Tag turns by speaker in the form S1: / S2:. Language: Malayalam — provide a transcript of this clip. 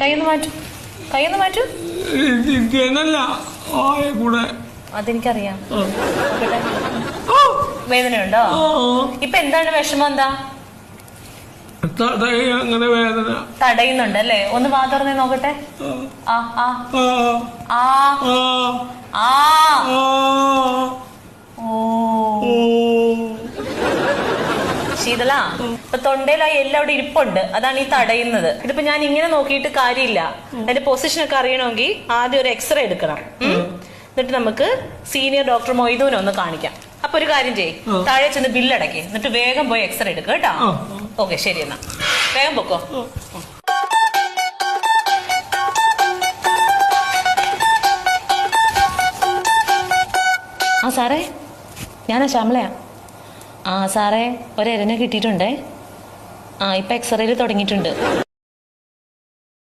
S1: കൈയൊന്ന് മാറ്റൂ, കൈയൊന്ന് മാറ്റൂ. അതെനിക്കറിയാം. വേദനയുണ്ടോ? ഇപ്പൊ എന്താണ് വിഷമം? എന്താ
S2: അങ്ങനെ വേദന
S1: തടയുന്നുണ്ട് അല്ലേ? ഒന്ന് വാ തുറന്നേ നോക്കട്ടെ. ആ ആ ആ ആ ഓ ശീതള, ഇപ്പൊ തൊണ്ടയിലായി എല്ലാം അവിടെ ഇരിപ്പുണ്ട്. അതാണ് ഈ തടയുന്നത്. ഇതിപ്പോ ഞാൻ ഇങ്ങനെ നോക്കിയിട്ട് കാര്യമില്ല. അതിന്റെ പൊസിഷൻ ഒക്കെ അറിയണമെങ്കിൽ ആദ്യം ഒരു എക്സ്റേ എടുക്കണം. എന്നിട്ട് നമുക്ക് സീനിയർ ഡോക്ടർ മൊയ്തൂനെ ഒന്ന് കാണിക്കാം. അപ്പൊ ഒരു കാര്യം ചെയ്യ്, താഴെ ചെന്ന് ബില്ലടക്കേ, എന്നിട്ട് വേഗം പോയി എക്സ്റേ എടുക്കുക കേട്ടോ. ഓക്കെ, ശരി, എന്നാ വേഗം പൊക്കോ. ആ സാറേ, ഞാനാ ശ്യാമളയാ. ആ സാറേ, ഒരെരനെ കിട്ടിയിട്ടുണ്ടേ. ആ ഇപ്പൊ എക്സ്റേയിൽ തുടങ്ങിയിട്ടുണ്ട്.